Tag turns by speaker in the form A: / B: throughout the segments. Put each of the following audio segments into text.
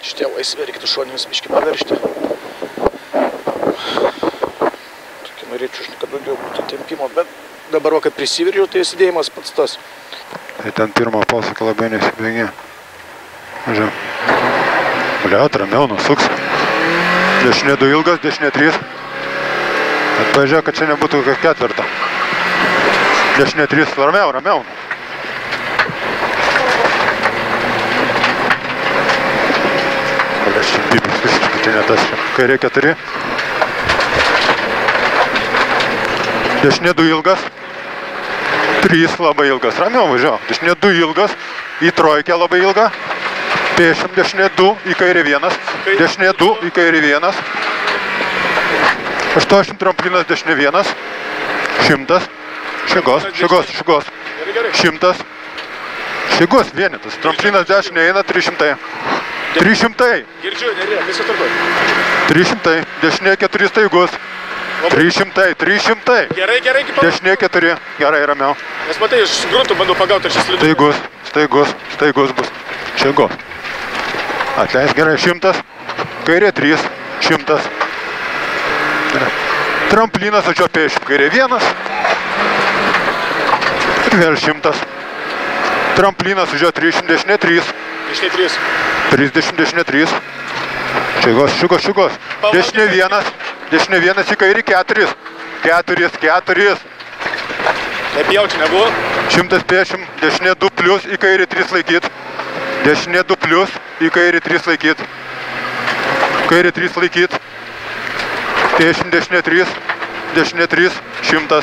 A: Šitie laisvė, reikėtų šonimis biškį paveršti. Tokį norėčiau, kad daugiau būtų tempimo, bet dabar, kai prisiviriu, tai įsidėjimas pats tas.
B: Tai ten pirmo posūkio labai nesibėgė. Žiūrėjau. Bliaut, ramiau, nusuks. Dešinė 2 ilgas, dešinė 3. Bet pažiūrėjau, kad čia nebūtų kaip ketvirta. Dešinė 3, ramiau, ramiau. Aš bibis visiškai, tai ne tas. Kairė 4. Dešinė 2 ilgas. 3 labai ilgas. Ramiau važiuoju. Dešinė 2 ilgas. Į trojkę labai ilgą. Pėšim. Dešinė 2 į kairį 1. Dešinė 2 į kairį 1. 80 tramplinas dešinė 1. 100. Šigos. 100. Šigos vienetas. Tramplinas dešinė eina 300. 300.
A: Girdžiu, nerė, visą turbūt.
B: 300. Dešinė 4 staigus. 300. 300.
A: Gerai, kaip
B: Dešinė 4. Gerai, ramiau.
A: Nes matai, iš gruntų bandau pagauti, ar šis slidus.
B: Staigus bus. Šigos. Atleis gerai, 100. Kairė 3. 100. Tramplinas, o čia pėšim. Kairė 1. Ir vėl 100. Tramplinas, o čia 300. Dešinė 3.
A: Dešinė 3.
B: 30, dešinė 3. Šigos. Dešinė 1. Dešinė 1 į kairį 4. 4.
A: Nepjaučiu nebuvo.
B: 100 pėšim. Dešinė 2 plius į kairį 3 laikyt. Dešinė 2 plius į kairį 3 laikyt. Kairį 3 laikyt. Pėšim dešinė 3. Dešinė 3. 100.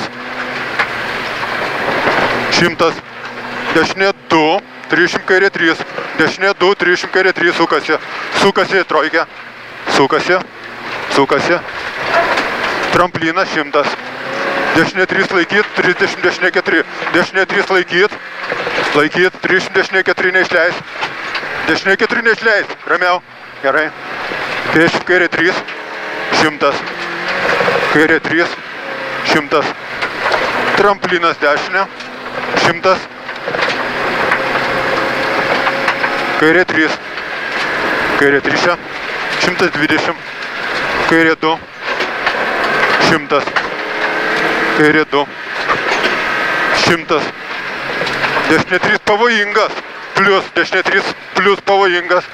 B: 100. Dešinė 2. 300 kairė 3. Dešinė 2. 300 kairė 3. Sukasi. Sukasi trojkę. Sukasi. Tramplinas 100. Dešinė 3 laikyt. 30 dešinė 4. Dešinė 3 laikyt. 300 dešinė 4 neišleis. Dešinė 4 neišleis. Ramiau. Gerai. Pėšim kairė 3. 100. Kairė 3. 100. Tramplinas dešinė. 100. Kairė 3. Kairė 3. 120. Kairė 2. 100. Kairė 2. 100. Dešinė 3 pavojingas. Plius. Dešinė 3 plius pavojingas.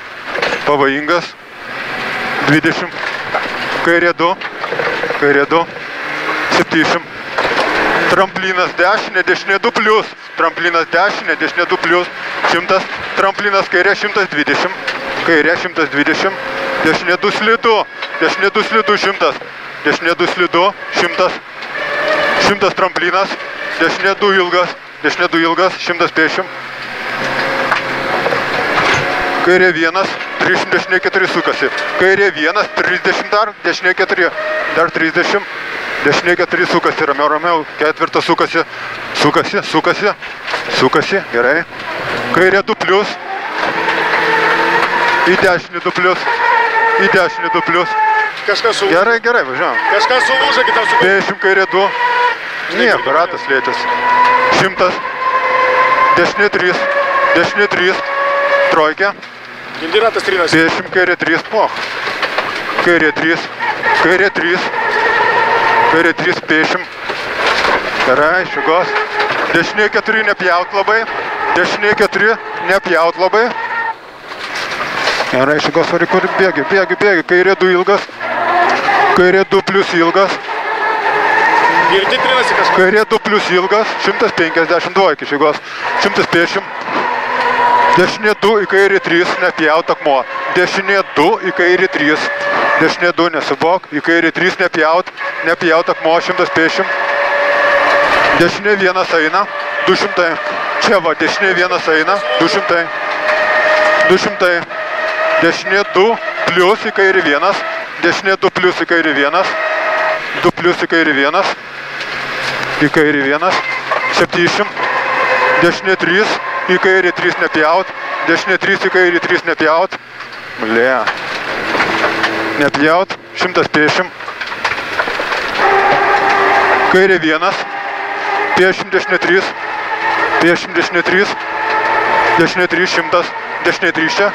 B: 20. Kairė 2. 70. Tramplinas dešinė, dešinė 2 plius. Tramplinas dešinė, dešinė 2 plius. 100. Tramplinas kairė 120. Kairė 120. Dešinė 2 slidu. Dešinė 2 slidu 100. Dešinė 2 slidu 100. 100 tramplinas. Dešinė 2 ilgas. Dešinė 2 ilgas. 100 pėšim. Kairė 1. 300 dešinė 4 sukasi. Kairė 1. 30 dar. Dešinė 4. Dar 30. Dešinė 4 sukasi. Ramiau. Ketvirtas sukasi. Sukasi. Gerai. Kairė 2 plius. Į dešinį 2 plius.
A: Kažkas sulūža.
B: Gerai, važiuojam.
A: Kažkas sulūža, kitam sulūža.
B: Pėšim kairė 2. Nieko, ratas lėtis. 100. Dešinė 3. Dešinė 3. Trojkę.
A: Gildi ratas 3.
B: Pėšim kairė 3. Kairė 3. Kairė 3. Kairė 3 pėšim. Gerai, šigos. Dešinė 4 nepjaut labai. Dešinė 4 nepjaut labai. Gerai, šigos vari kur bėgi. Kairė 2 ilgas. Kairė 2 plius ilgas.
A: Ir tikrinasi kažkas.
B: Kairė 2 plius ilgas. 152 iki šigos. 100 pėšim. Dešinė 2 į kairį 3 nepjaut akmuo. Dešinė 2 į kairį 3. Dešinė 2 nesubok. Į kairį 3 nepjaut akmuo. 100 pėšim. Dešinė 1 eina. 200. Čia va, dešinė 1 eina. 200. 200. Dešinė 2 plius į kairį 1. Dešinė 2 plius į kairį 1. 2 plius į kairį 1. Į kairį 1. 70. Dešinė 3 į kairį 3 nepjaut. Dešinė 3 į kairį 3 nepjaut. Nepjaut. 100 pėšim. Kairė 1. Pėšim dešinė 3. Pėšim dešinė 3. Dešinė 3 100. Dešinė 3 čia.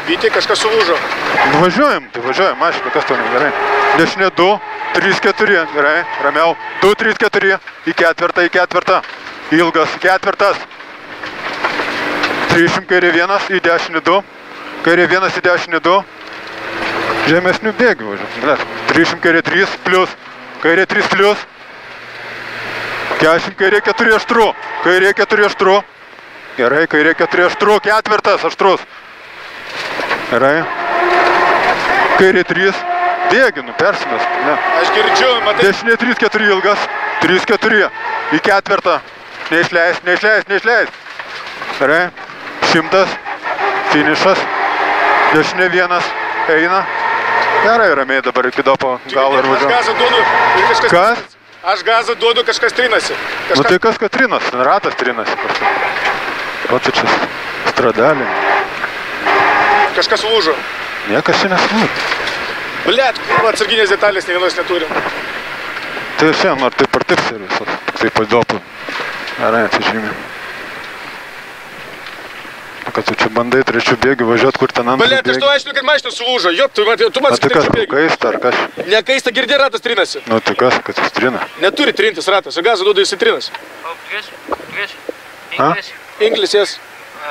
A: Vytė, kažkas sulūžo.
B: Važiuojam, tai važiuojam, aišku, kas to negerai. Dešinė 2, 3, 4, gerai, ramiau. 2, 3, 4, į ketvirtą. Ilgas, ketvirtas. 300 kairė 1, į dešinį 2. Kairė 1, į dešinį 2. Žemesnių bėgių važiuojam. 300 kairė 3, plius. Kairė 3, plius. 40 kairė 4, aštru. Kairė 4, aštru. Gerai, kairė 4, aštru. Ketvirtas, aštrus. Gerai. Kairė 3. Bėginu, persimės. Ne.
A: Aš girdžiu, matai.
B: Dešinė 3, 4 ilgas. 3, 4. Į ketvirtą. Neišleis. Gerai. 100. Finišas. Dešinė 1. Eina. Gerai, ramiai dabar iki dopo galo ir važiuoju.
A: Aš gazą duodu ir kažkas...
B: Kas?
A: Aš gazą duodu, kažkas trinasi.
B: Nu tai kas trinas? Ratas trinasi. O tai čia stradelė.
A: Kažkas lūžo.
B: Niekas čia nesulūžo.
A: Blet, atsarginės detalės ne vienos neturim.
B: Tai šiandien ar taip ar taip servisas. Tai po dopu. Gerai, atsižymė. Kad tu čia bandai trečių bėgių važiuot, kur ten antras bėgių.
A: Blet, aš tau aiškinu, kad mašinas sulūžo. Jop, tu man
B: tai kas, kaista ar kas?
A: Ne kaista, girdė, ratas trinasi.
B: Nu tai kas, kad jis trina?
A: Neturi trintis ratas, aš gazą duodu, jis trinasi. English, yes.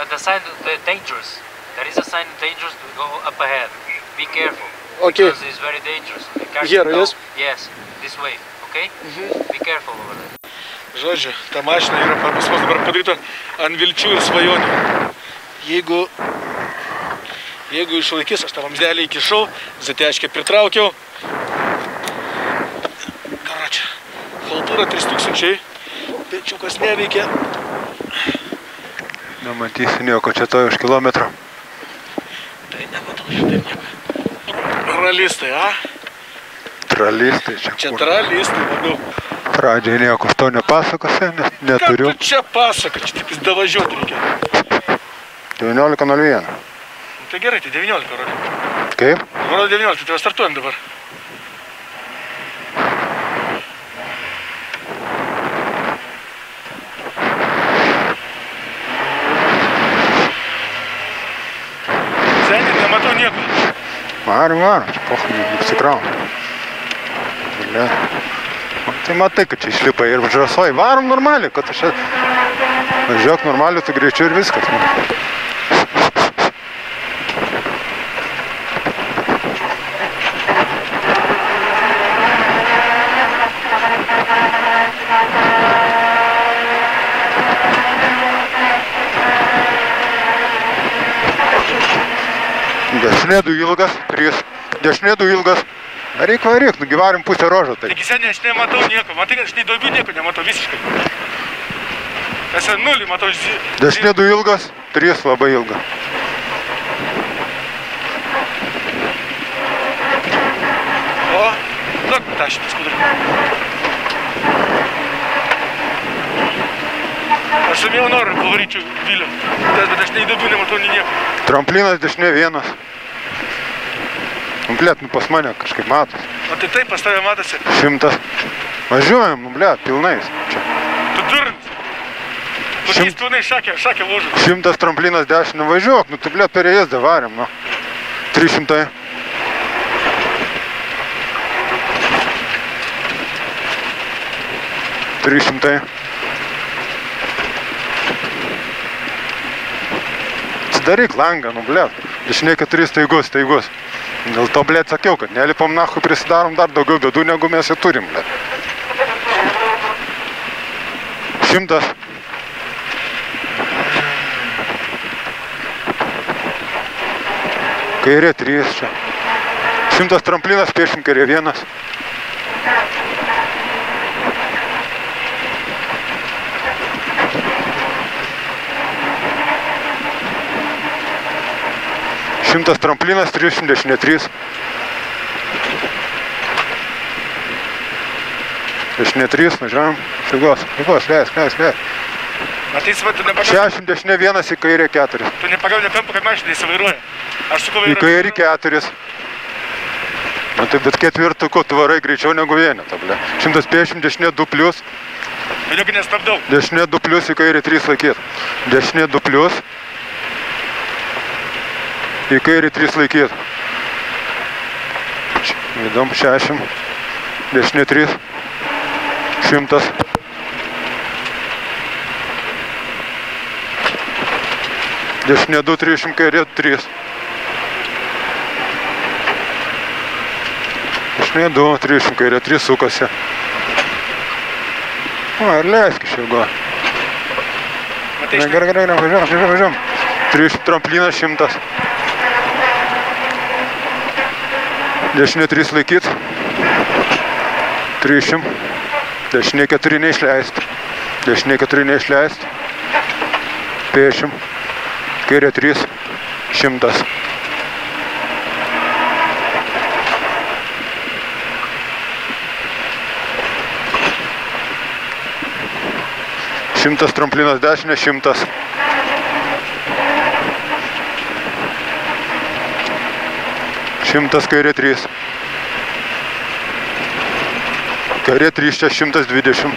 C: The sign, dangerous. There is a sign dangerous to go up ahead. Be careful.
A: Okay.
C: Because it's very dangerous.
A: Here, yes?
C: Yes, this way, okay? Be careful over there.
A: Žodžiu, ta mašina yra pas mus dabar padaryta ant vilčių ir svajonių. Jeigu išlaikys, aš tą vamzdelį įkišau, zateškę pritraukiau. Karačia, haltūra 3000, pečiukas neveikia.
B: Nematysi nieko, čia to už kilometrą.
A: Tai nematau šitaip nieko. Tralistai, a?
B: Tralistai čia.
A: Čia tralistai, labiau.
B: Pradžiai nieko to nepasakosi, neturiu.
A: Ką tu čia pasaka, čia tik davažiuoti reikia.
B: 19:01.
A: Tai gerai, tai 19 rodė.
B: Kaip?
A: Dabar rodė 19, tai startuojam dabar. Seniai, nematau nieko.
B: Varom, čia pochai, apsikrauna. Tai matai, kad čia išlipa ir važiuoji. Varom normaliai, kad aš čia važiuok normaliai, tu greičiau ir viskas. Dešinė 2 ilgas, 3. Dešinė 2 ilgas. Varyk, nugi varim pusę rožo.
A: Taigi seniai, aš nematau nieko. Matai, kad aš nei daugiau nieko nematau visiškai. Aš nulį matau.
B: Dešinė 2 ilgas, 3 labai ilga.
A: O, duok tą šitą skudarį. Aš jau noriu pavaryčiau Vilio, bet aš nei daugiau nematau nei nieko.
B: Tramplinas dešinė 1. Blet, pas mane kažkaip matos.
A: O tai taip, pas tave matosi.
B: 100. Važiuojam, blet, pilnais. Čia.
A: Tu durnis. Tu keis pilnai šakė lūžu.
B: 100 tramplinas 10, važiuok, nu tu blet per ėsdą varėm, nu. 300. Atsidaryk langą, nu blet. Dešinė 4 staigus. Dėl to, blet, sakiau, kad nelipam nahui, prisidarom dar daugiau bėdų, negu mes jį turim, blet. 100. Kairė 3 čia. 100 tramplinas, pėšim kairė 1. Šimtas tramplinas, 300 dešinė 3. Dešinė 3, važiuojam. Figos, leisk.
A: Matai, tu nepagauni.
B: 60 dešinė 1 į kairę 4.
A: Tu nepagauni kampą, kad mašina įsivairuoja. Aš su
B: į kairį 4. Nu tai bet ketvirtuku tu varai greičiau negu vienetą, ble. 150 dešinė 2 plius.
A: Vėliau nestabdau.
B: Dešinė 2 plius į kairį 3 laikyt. Dešinė 2 plius. į kairį 3 laikyt. Įdom 60, dešinė 3, 100. Dešinė 2, 300, kairė 3. Dešinė 2, 300, kairė 3 sukasi. O, ir leisk iš ilgo. Gerai, važiuom. 300 tramplinas 100. Dešinė 3 laikyt. 300. Dešinė 4 neišleist. Dešinė 4 neišleist. 50. Kairė 3. 100. Šimtas tramplinas dešinė 100. 100 kairė 3. Kairė 3 čia 120.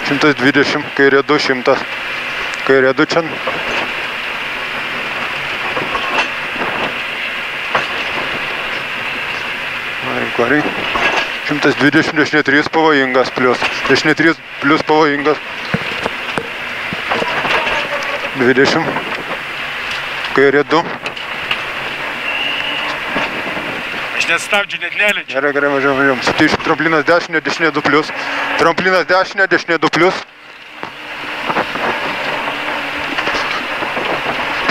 B: 120, kairė 2 100. Kairė 2 čia. Varai. 120, dešinė 3 pavojingas plius. Dešinė 3 plius pavojingas. 20. Kairė 2.
D: Aš net stabdžiu, net neliečiu.
B: Gerai, važiuom. 70 tramplinas dešinė, dešinė 2 plius. Tramplinas dešinė, dešinė 2 plius.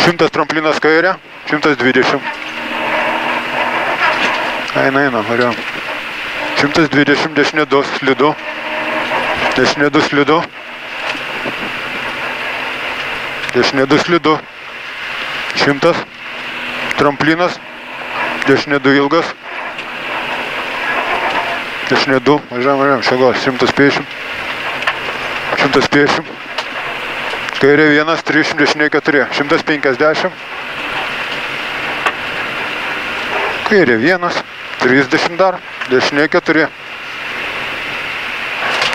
B: 100 tramplinas kairė, 120. Eina, važiuom. 120, dešinė 2 slidu. Dešinė 2 slidu. Dešinė 2 slidu. 100. Tramplinas. Dešinė 2 ilgas. Dešinė 2. Važiuom. Šagos. 150. 150. Kairė 1, 300, dešinė 4. 150. Kairė 1, 30 dar. Dešinė 4.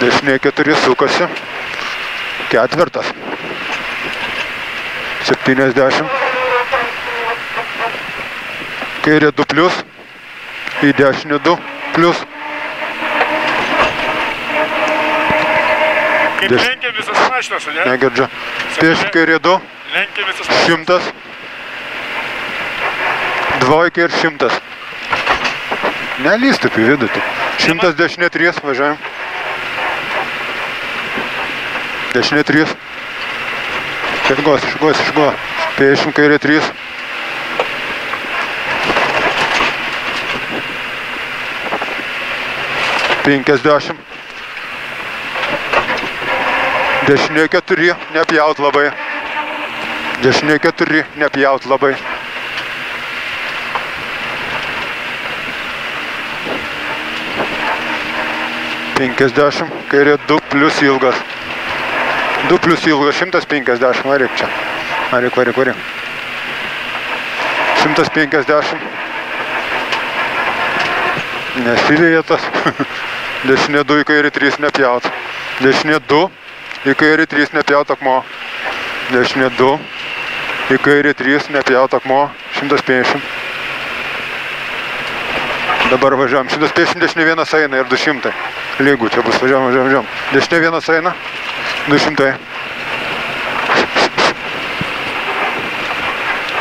B: Dešinė 4 sukasi. 4. 70. Kairė 2 plius. Į dešinę 2 plius.
D: Kaip lenkia visas mašinas, ne?
B: Negirdžiu. Prieš kairė 2.
D: Lenkia visas mašinas.
B: 100. Dvojka ir 100. Nelįst taip į vidų. 100 dešinė 3, važiuojam. Dešinė 3. Išgos. 50 kairė 3. $50. Dešinė 4, nepjaut labai. Dešinė 4, nepjaut labai. $50, kairė 2 plius ilgas. 2 plius ilgas, 150, varyk čia. Varyk. 150. Nesivėja tas. Dešinė 2 į kairį 3 nepjaut. Dešinė 2 į kairį 3 nepjaut akmo. Dešinė 2 į kairį 3 nepjaut akmo. 150. Dabar važiuojam. 150 dešinė 1 eina ir 200. Lygų čia bus. Važiuojam. Dešinė 1 eina. 200.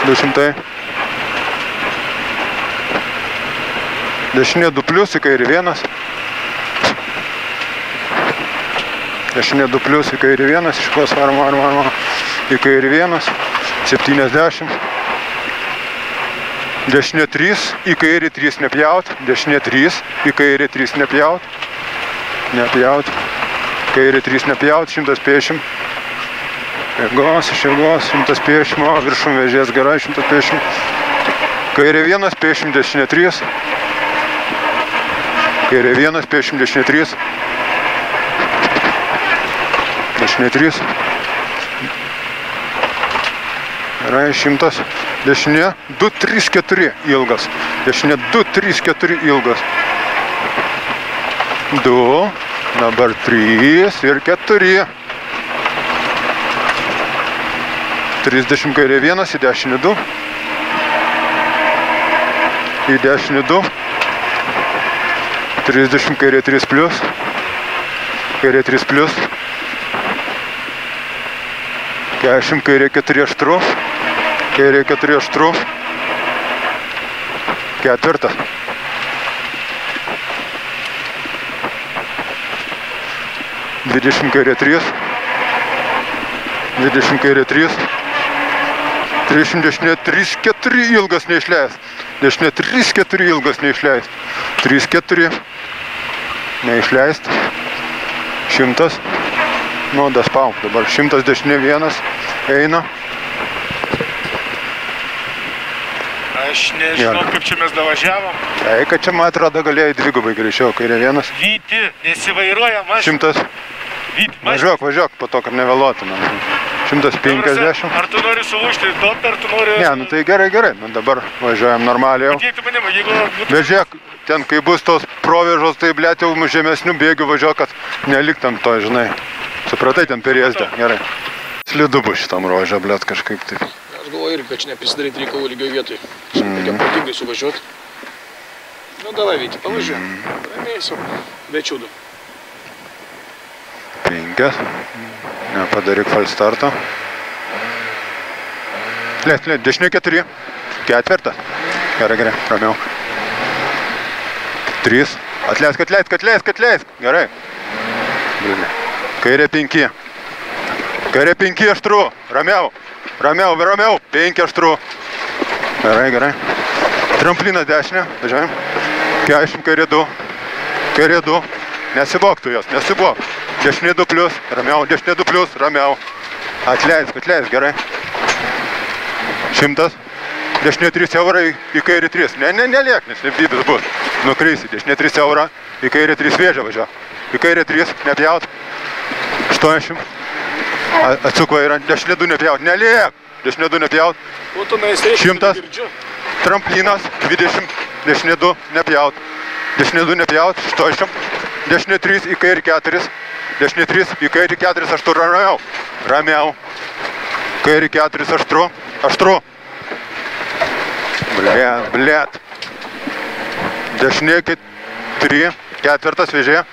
B: 200. Dešinė 2 plius į kairį 1. Dešinė 2 plius į kairį 1. Iškos varom. Į kairį 1. 70. Dešinė 3 į kairį 3 nepjaut. Dešinė 3 į kairį 3 nepjaut. Kairį 3 nepjaut. 150. Išilgos. 150. O, viršum vežės gerai. 150. Kairė 1, 50, dešinė 3. Kairė 1, 50, dešinė 3. Dešinė 3. Gerai, 100. Dešinė 2, 3, 4 ilgas. Dešinė 2, 3, 4 ilgas. 2. Dabar 3 ir 4. 30 kairė 1, į dešinį 2. Į dešinį 2. 30 kairė 3 plius. Kairė 3 plius. 40 kairė 4 aštru. Kairė 4 aštru. Ketvirtas. 20 kairė 3. 20 kairė 3. 30 dešinė 3, 4 ilgas neišleis. Dešinė 3, 4 ilgas neišleis. 3, 4. Neišleist. 100. Nu, daspau. Dabar 100 dešinė 1. Eina.
D: Aš nežinau, kaip čia mes davažiavom.
B: Kad čia, man atrodo, galėjai dvigubai greičiau. Kairė 1.
D: Vyti, nesivairuoja mašina.
B: 100.
D: Vyti,
B: Važiuok, po to, kad nevėluotumėm. 150.
D: Ar tu nori sulūžti top, ar tu nori...
B: Ne, nu tai gerai. Nu dabar važiuojam normaliai jau.
D: Bet tu manimai, jeigu...
B: Vežiek, ten kai bus tos provėžos, tai blėt jau žemesnių bėgių važiuok, kad neliktam to, žinai. Supratai, ten perėsdė. Gerai. Slidu bus šitam ruožė, blėt, kažkaip taip.
A: Aš galvoju irgi, kad čia neprisidaryti reikalų lygioj vietoj. Reikia protingai suvažiuoti. Nu, davai, Vyti, pavažiuojam. Ramiai, be čiūdų.
B: 5. Nepadaryk falstarto. Lėt, dešinė 4. Ketvirtas. Gerai, ramiau. 3. Atleisk. Gerai. Kairė 5. Kairė 5 aštru. Ramiau. 5 aštru. Gerai. Tramplinas dešinė. Važiuojam. 40 kairė 2. Kairė 2. Nesibok tu jos, nesibok. Dešinė 2 plius. Ramiau. Dešinė 2 plius. Ramiau. Atleisk. Gerai. 100. Dešinė 3 eurą į kairį 3. Neliek, nes nebdybis bus. Nukreisi. Dešinė 3 eurą į kairį 3 vėžę važiuo. Į kairį 3 nepjaut. 80. Atsuk vairą. Dešinė 2 nepjaut. Neliek. Dešinė 2 nepjaut. 100. Tramplinas. 20. Dešinė 2 nepjaut. Dešinė 2 nepjaut. 80. Dešinė 3 į kairį 4. Dešinė 3 į kairį 4 aštru. Ramiau. Kairį 4 aštru. Blėt. Dešinė 3. Ketvirtas vežė.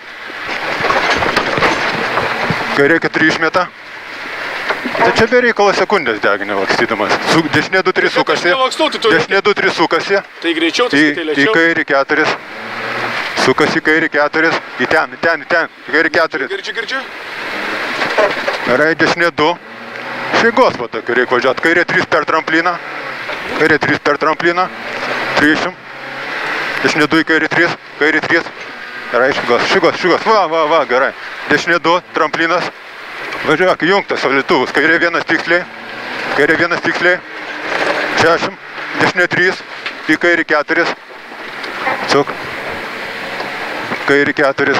B: Kairė 4 išmeta. Tai čia be reikalo sekundės deginė lakstydamas. Dešinė 2-3 sukasi. Dešinė 2-3 sukasi.
A: Tai greičiau, tai
B: lėčiau. Į kairį 4. Sukasi kairį 4. Į ten. Į kairį 4.
A: Girdžiu.
B: Gerai, dešinė 2. Šeigos va tokio reikia važiuoti. Kairė 3 per trampliną. 30. Dešinė 2 į kairį 3. Kairį 3. Gerai, šeigos. Va, gerai. Dešinė 2, tramplinas. Važiuok, jungtas valytuvus. Kairė 1 tiksliai. 60. Dešinė 3 į kairį 4. Cuk. Kairį 4.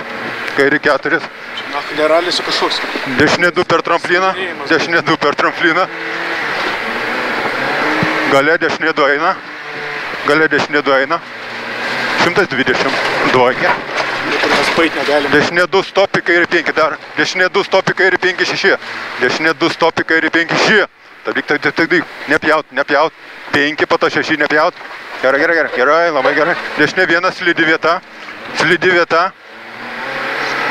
A: Generalis kažkoks.
B: Dešinė 2 per trampliną. Gale dešinė 2 eina. 120. Duokė.
A: Mes pait negalim.
B: Dešinė 2 stop į kairį 5 dar. Dešinė 2 stop į kairį 5 6. Dešinė 2 stop į kairį 5 6. Tadik. Nepjaut. 5 po to 6 nepjaut. Gerai, labai gerai. Dešinė 1 slidi vieta.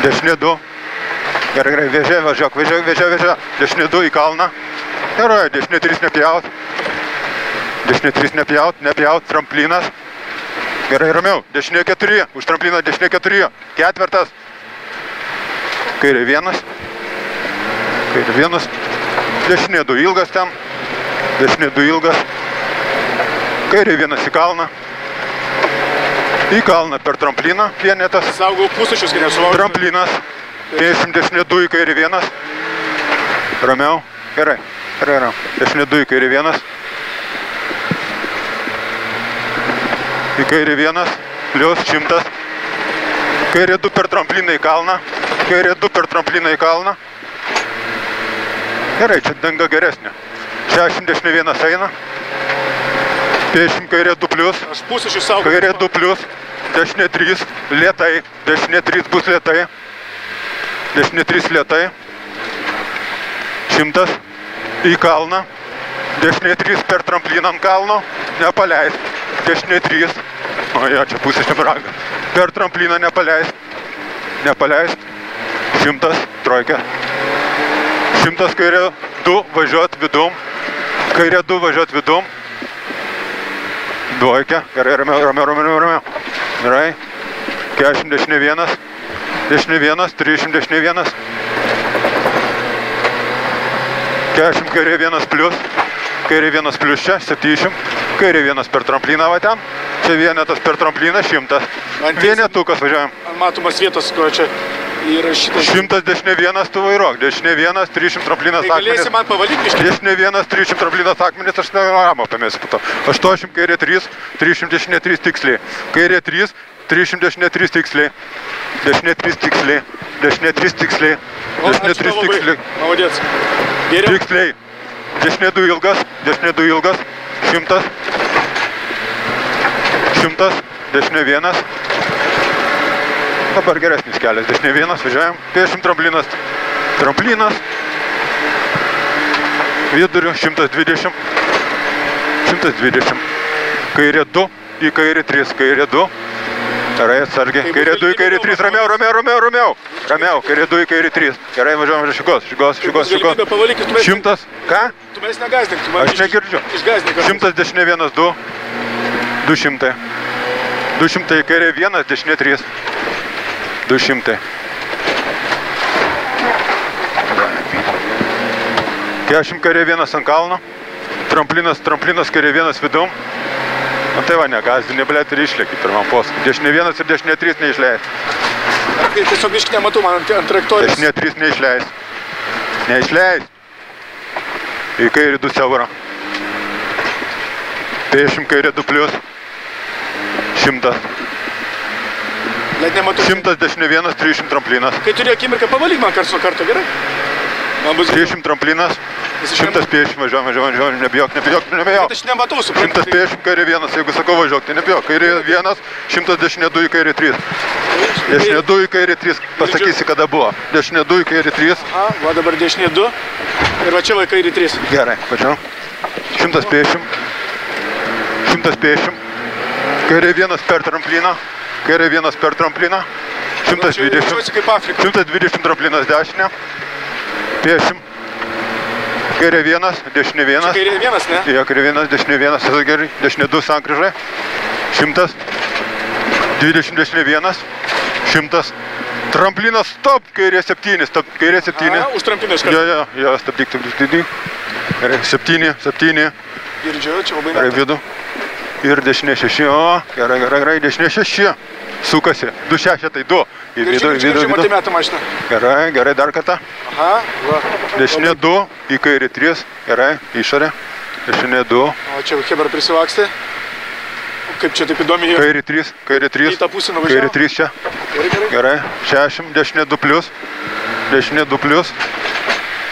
B: Dešinė 2. Gerai, važiuok. Dešinė 2 į kalną. Gerai, dešinė 3 nepjaut. Tramplinas. Gerai, ramiau. Dešinė 4. Už trampliną dešinė 4. Ketvirtas. Kairė 1. Dešinė 2 ilgas ten. Kairė 1 į kalną. Į kalną per trampliną vienetas.
A: Saugau pusašius, kai nesulaužiu.
B: Tramplinas. 50 dešinė 2 į kairį 1. Ramiau. Gerai. Dešinė 2 į kairį 1. Į kairį 1. Plius 100. Kairė 2 per trampliną į kalną. Gerai, čia danga geresnė. 60 dešinė 1 eina. 50 kairė 2 plius.
A: Aš pusašius saugau.
B: Kairė 2 plius. Dešinė 3 lėtai. Dešinė 3 bus lėtai. 100 į kalną. Dešinė 3 per trampliną ant kalno, nepaleist. Dešinė 3, o jo, čia pusė štemiraga. Per trampliną nepaleist. Nepaleist. 100, trojkę. 100 kairė 2, važiuot vidum. Kairė 2, važiuot vidum. Dvojkę. Gerai, ramiau. Gerai. 40, dešinė 1. Dešinė 1, 300, dešinė 1. 40, kairė 1 plius. Kairė 1 plius čia, 70. Kairė 1 per trampliną va ten. Čia vienetas per trampliną, 100. Vienetukas važiuojam.
A: Matomas vietos, kur čia įrašytas.
B: 100 dešinė 1 tu vairuok. Dešinė 1, 300 tramplinas
A: Tai galėsi
B: akmenis.
A: man pavalyti biškį?
B: Dešinė 1, 300 tramplinas akmenis, aš neramą pamėsiu po to. 80 kairė 3, 300 dešinė 3 tiksliai. Kairė 3, 300 dešinė 3 tiksliai. Dešinė 3 tiksliai. Dešinė 3 tiksliai. Dešinė 3 tiksliai.
A: Молодец. Geriau.
B: Tiksliai. Dešinė 2 ilgas. Dešinė 2 ilgas. 100. 100. Dešinė 1. Dabar geresnis kelias. Dešinė 1. Važiuojam. 50 tramplinas. Tramplinas. Viduriu. 120. 120. Kairė 2. Į kairė 3. Kairė 2. Gerai, atsargiai. Kairė 2 į kairė 3. Ramiau. Ramiau. Kairė 2 į kairė 3. Gerai, važiuojam šigos. 100. Ką?
A: Tu manęs negazdink. Tu manęs
B: Aš negirdžiu.
A: Išgazdink.
B: 100 dešinė 1, 2. 200. 200 į kairė 1, dešinė 3. 200. 40 kairė 1 ant kalno. Tramplinas kairė 1 vidum. Nu tai va, negazdinė, blėt, ir išlėki pirmam posūkį. Dešinė 1 ir dešinė 3 neišleis.
A: Tiesiog biškį nematau, man ant trajektorijos.
B: Dešinė 3 neišleis. Neišleis. Į kairį 2 siaurą. 50 kairė 2 plius. 100.
A: Net nematau.
B: 100 dešinė 1, 300 tramplinas.
A: Kai turi akimirką, pavalyk man karts nuo karto, gerai? Man bus
B: 300 tramplinas. 150 važiuojam, nebijok.
A: Aš nematau, suprantu.
B: 150 kairė 1, jeigu sakau važiuok, tai nebijok. Kairė 1, 100 dešinė 2 į kairė 3. Dešinė 2 į kairė 3, pasakysi, kada buvo. Dešinė 2 į kairė 3.
A: Aha, va dabar dešinė 2. Ir va čia va kairė 3.
B: Gerai, važiuojam. 150. 150. Kairė 1 per trampliną. Kairė 1 per trampliną. 120.
A: Jaučiuosi kaip Afrika.
B: 120 tramplinas dešinė. 50. Kairė 1, dešinė 1.
A: Kairė 1, ne?
B: Jo, kairė 1, dešinė 1, tada gerai. Dešinė 2 sankryžai. 100. 20 dešinė 1. 100. Tramplinas stop, kairė 7. Kairė 7.
A: Už trampliną iš karto.
B: Jo, stabdyk. Gerai, 7.
A: Girdžiu, čia labai
B: Gerai, vidų. Ir dešinė 6. O, gerai, dešinė 6. Sukasi. 2-6, tai 2. Į vidų.
A: Matėmetą mašiną.
B: Gerai, dar kartą.
A: Aha, va.
B: Dešinė 2, į kairį 3. Gerai, išorė. Dešinė 2.
A: O čia Hebra prisivakstė. Kaip čia taip įdomiai.
B: Kairį 3.
A: Į tą pusę nuvažiavo.
B: Kairį 3 čia. Gerai, 60, dešinė 2 plius. Dešinė 2 plius.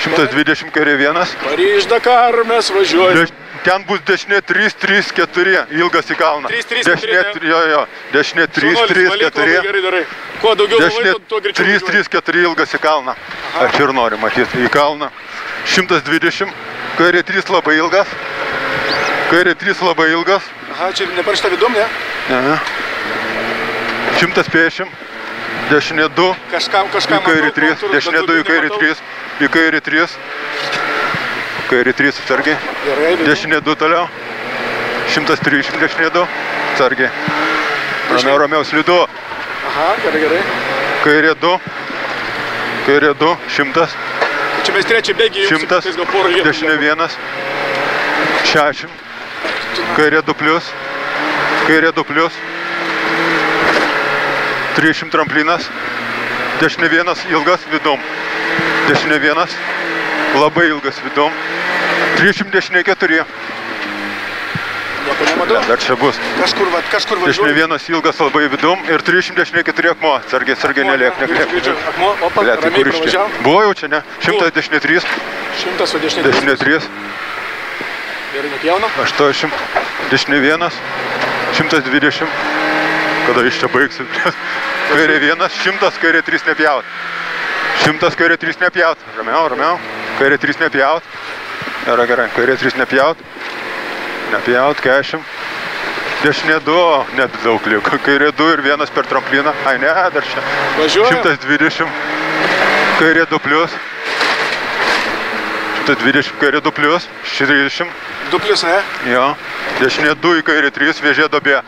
B: 120 kairė 1.
A: Paryž Dakar mes važiuojame.
B: Ten bus dešinė 3, 3, 4, ilgas į kalną.
A: 3, 3, 4,
B: Jo. Dešinė 3, 3, 4.
A: Gerai darai. Kuo daugiau
B: Dešinė
A: laiko, tuo greičiau
B: 3, 3, 4 ilgas į kalną. Aš ir noriu matyti į kalną. 120. Kairė 3 labai ilgas. Kairė 3 labai ilgas.
A: Aha, čia neparašta vidum, ne?
B: Ne. 150. Dešinė 2.
A: Kažkam
B: Į kairį 3. Dešinė 2 į kairį 3. Į kairį 3. Kairį 3 atsargiai.
A: Gerai,
B: Dešinė 2 toliau. 130 dešinė 2. Atsargiai. Ramiau, slidu.
A: Aha, gerai.
B: Kairė 2. Kairė 2. 100.
A: Čia mes trečią bėgį.
B: 100. Dešinė 1. 60. Kairė 2 plius. Kairė 2 plius. 300 tramplinas. Dešinė 1 ilgas vidum. Dešinė 1 labai ilgas vidum. 300 dešinė 4.
A: Nieko nematau.
B: Dar čia bus.
A: Kažkur važiuoju.
B: Dešinė 1 ilgas labai vidum ir 300 dešinė 4 akmuo. Sargiai neliek.
A: Akmuo, opa, ramiai pravažiavom.
B: Buvo jau čia, ne? 100 dešinė 3.
A: 100, o dešinė 3.
B: Dešinė 3.
A: Gerai, nepjauna.
B: 80. Dešinė 1. 120. Kada iš čia baigsim? Kairė 1. 100, kairė 3 nepjaut. 100, kairė 3 nepjaut. Ramiau. Kairė 3 nepjaut. Gerai, gerai. Kairė 3 nepjaut. Nepjaut, 40. Dešinė 2, net daug liko. Kairė 2 ir 1 per trampliną. Ai, ne, dar čia.
A: Važiuojam.
B: 120. Kairė 2 plius. 120, kairė 2 plius. 30.
A: 2 plius, ne?
B: Jo. Dešinė 2 į kairė 3, vėžė dobė.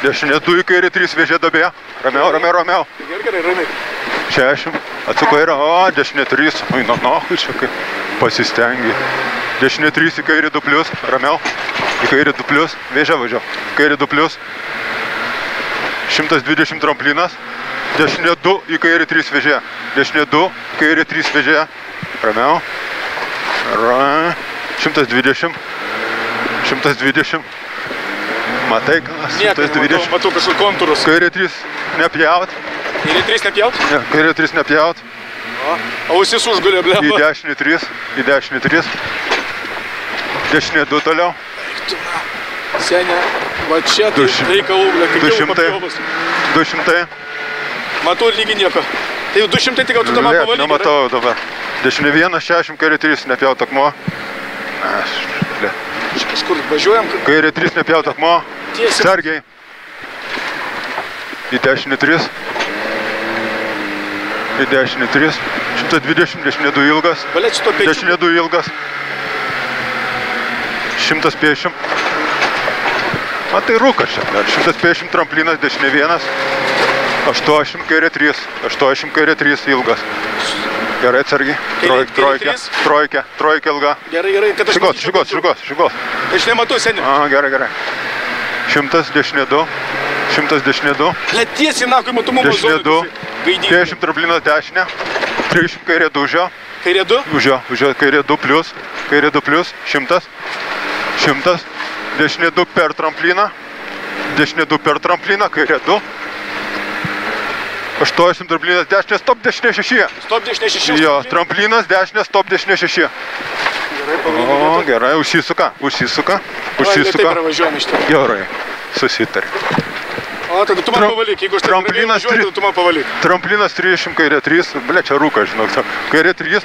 B: Dešinė 2 į kairė 3, vėžė dobė. Ramiau, ramiau, ramiau.
A: Gerai, gerai, ramiai.
B: 60. Atsuko yra, o, dešinė 3. Ui, nahui, čia kaip pasistengi. Dešinė 3 į kairė 2 plius. Ramiau. Į kairė 2 plius. Vėžė važiuo. Kairė 2 plius. 120 tramplinas. Dešinė 2 į kairė 3 vėžė. Dešinė 2, kairė 3 vėžė. Ramiau. 120. 120. Matai, kas?
A: Nieko,
B: 120.
A: matau kažkur kontūrus.
B: Kairė 3 nepjaut.
A: Kairė 3 nepjaut?
B: Ne, kairė 3 nepjaut.
A: Ausis užgulė,
B: Į
A: blemba.
B: dešinį 3. Į dešinį 3. Dešinė 2 toliau.
A: Senė, va čia tai
B: 200.
A: reikalų, ble, kaip jau
B: 200.
A: papjovas.
B: 200.
A: Matau lygiai nieko. Tai jau 200 tik, tu tą man
B: Liek,
A: pavalyti.
B: nematau dabar. Dešinė 1, 60, kairė 3 nepjaut akmuo.
A: Čia kažkur važiuojam,
B: Kairė 3 nepjaut akmuo.
A: tiesiai.
B: Sergiai. Į dešinį 3. Į dešinį 3. 120, dešinė 2 ilgas.
A: Valet šito pečiu.
B: Dešinė 2 ilgas. 150. Matai rūkas čia. 150 tramplinas, dešinė 1. 80, kairė 3. 80, kairė 3 ilgas. Gerai, atsargiai.
A: Kairė
B: Trojkė.
A: 3.
B: Trojkė ilga.
A: Gerai, gerai, kad aš
B: Šigos.
A: Aš nematau, senė.
B: Aha, gerai. 100 dešinė 2. 100 dešinė 2.
A: Ble, tiesiai, nakui, matomumo
B: Dešinė 2.
A: Gaidį.
B: 50 tramplinas dešinė. 30 kairė 2 užio.
A: Kairė 2.
B: Užio, kairė 2 plius. Kairė 2 plius. 100. 100. Dešinė 2 per trampliną. Dešinė 2 per trampliną. Kairė 2. 80 tramplinas dešinė. Stop dešinė 6.
A: Stop dešinė 6.
B: Jo, tramplinas dešinė. Stop dešinė 6.
A: Gerai,
B: O,
A: pavalyti.
B: gerai, užsisuka.
A: Taip pravažiuojam iš to.
B: Gerai, susitarė.
A: O, tada tu man pavalyk. Jeigu aš taip ramiai
B: Tramplinas
A: važiuoju, tada tu man pavalyk.
B: Tramplinas 30, kairė 3. Ble, čia rūkas, žinok. Kairė 3.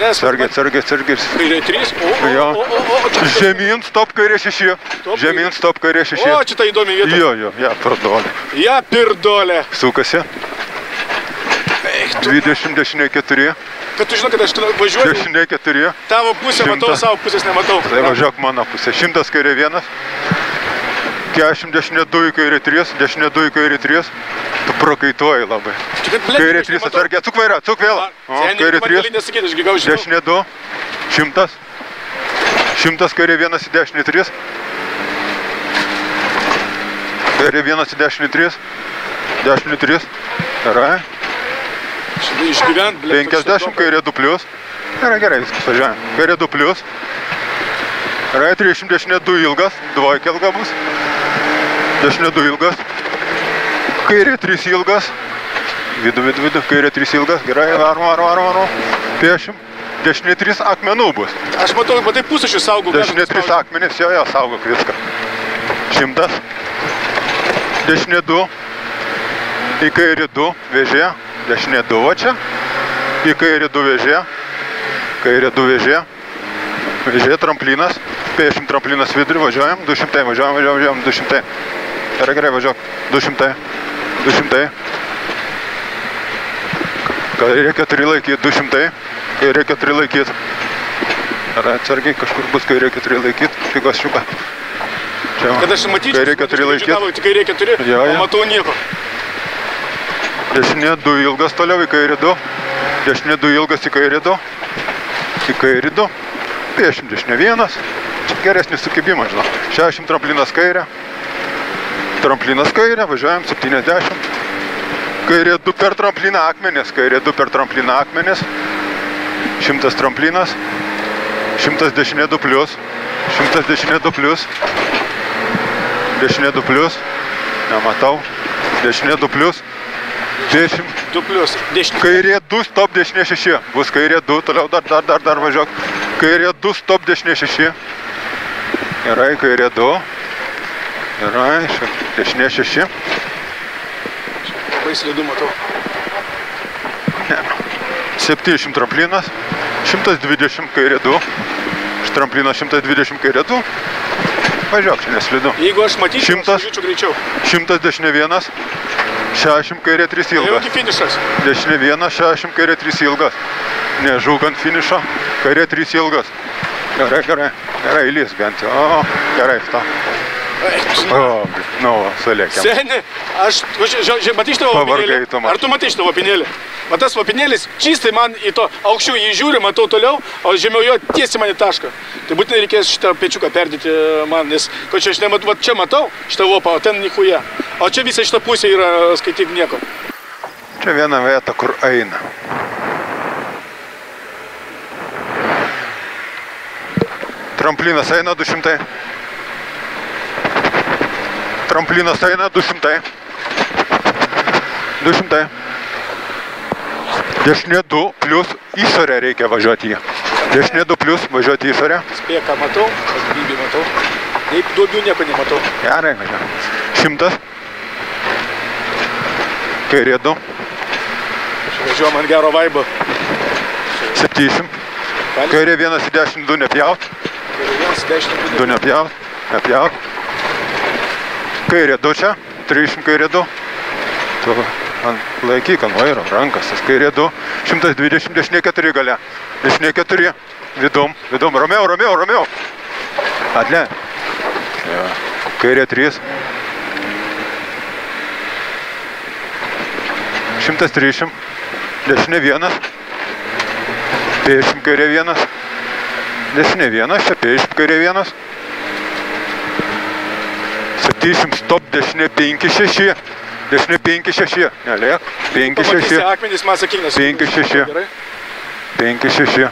A: Nes,
B: Sargiai.
A: kairė 3.
B: Jo.
A: O, čia.
B: Žemyn, stop, kairė 6. Žemyn, stop, kairė 6.
A: O, čia ta įdomi vieta.
B: Jo, ja, pardolė.
A: Ja, pirdolė.
B: Sukasi. 20, dešinė 4.
A: Kad tu žinai, kad aš važiuoju,
B: Dešinė 4.
A: tavo pusę matau,
B: 100.
A: savo pusės nematau.
B: Tai važiuok mano pusė. 100 kairė 1. 40 dešinė 2 į kairė 3. Dešinė 2 į kairė 3. Tu prakaituoji labai.
A: Čia kad, ble,
B: Kairė
A: aš
B: 3
A: nematau.
B: atsargiai. Atsuk vairą, atsuk vėl. O,
A: Seniai,
B: kairė
A: tu man gali
B: 3.
A: nesakyti, aš gal žinau.
B: Dešinė 2. 100. 100 kairė 1 į dešinį 3. Kairė 1 į dešinį 3. Dešinį 3. Gerai.
A: Šitą išgyvent, ble.
B: 50 kairė 2 plius. Gerai, viskas važiuojam. Kairė 2 plius. Gerai, 30 dešinė 2 ilgas. Dvojkė ilga bus. Dešinė 2 ilgas. Kairė 3 ilgas. Vidu. Kairė 3 ilgas. Gerai, varom. 50. Dešinė 3 akmenų bus.
A: Aš matau, matai pusašių saugau.
B: Dešinė 3 akmenys, jo, saugok viską. 100. Dešinė 2. Į kairį 2 vėžė. Dešinė 2 va čia. Į kairį 2 vėžė. Kairė 2 vėžė. Vėžė, tramplinas. 50 tramplinas vidurį, važiuojam. 200, važiuojam. 200. Gerai, važiuok. 200. Kairė 4 laikyti, 200. Kairė 4 laikyti. Gerai, atsargiai, kažkur bus kairė 4 laikyti. Šigos.
A: Kad aš matyčiau,
B: Kairė 4 laikyti.
A: tik kairė 4,
B: Jo.
A: o matau nieko.
B: Dešinė 2 ilgas toliau į kairį 2. Dešinė 2 ilgas į kairį 2. Į kairį 2. 50 dešinė 1. Čia geresnis sukibimas, žinau. 60 tramplinas kairė. Tramplinas kairė, važiuojam 70. Kairė 2 per trampliną akmenės. Kairė 2 per trampliną akmenės. 100 tramplinas. 100 dešinė 2 plius. 100 dešinė 2 plius. Dešinė 2 plius. Nematau. Dešinė 2 plius. 10.
A: 2 plius. Dešinė.
B: Kairė 2, stop dešinė 6. Bus kairė 2, toliau dar važiuok. Kairė 2, stop dešinė 6. Gerai, kairė 2. Gerai, dešinė 6.
A: Labai slidu matau.
B: 70 tramplinas. 120 kairė 2. Iš tramplino 120 kairė 2. Važiuok, čia neslidu.
A: Jeigu aš matyčiau,
B: 100.
A: aš važiuočiau greičiau.
B: 100 dešinė 1, 60 kairė 3
A: Jau
B: ilgas.
A: iki finišas.
B: Dešinė 1, 60 kairė 3 ilgas. Nežūkant finišo, kairė 3 ilgas. Gerai, gerai, gerai, įlys bent jau. O, gerai, to. O, nu, sulėkiam.
A: Seni, aš, matai šitą
B: Pavargai
A: vapinėlį?
B: tu man.
A: Ar tu matai šitą vapinėlį? Va tas vapinėlis čistai man į to aukščiau jį žiūri, matau toliau, o žemiau jo tiesiai man į tašką. Tai būtinai reikės šitą pečiuką perdėti man, nes ko čia aš nematau, va čia matau šitą vopą, o ten nichuja. O čia visa šitą pusė yra, skaityk, nieko.
B: Čia viena vieta, kur eina. Tramplinas eina 200. Tramplinas eina 200. 200. Dešinė 2 plus išorę reikia važiuoti jį. Dešinė 2 plus važiuoti išorę.
A: Spėk, ką matau, aš gyvybį matau. Nei duobių nieko nematau.
B: Gerai, važiuoju. 100. Kairė 2.
A: Važiuojam ant gero vaibo.
B: 70. Kairė 1 į 10, 2 nepjaut.
A: Kairė 1, 10,
B: 2 nepjaut. Nepjaut. Kairė 2 čia. 30 kairė 2. Tu laikyk ant vairo, rankas. Tas kairė 2. 120, dešinė 4 gale. Dešinė 4. Vidum. Vidum. Ramiau, ramiau, ramiau. Atle. Ja. Kairė 3. 130. Dešinė 1. 50 kairė 1. Dešinė 1. Čia 50 kairė 1. 70 stop. Dešinė 5, 6. Dešinė 5, 6. Neliek. 5, 6.
A: Akmenys man sakyk,
B: 5, 6. 5, 6.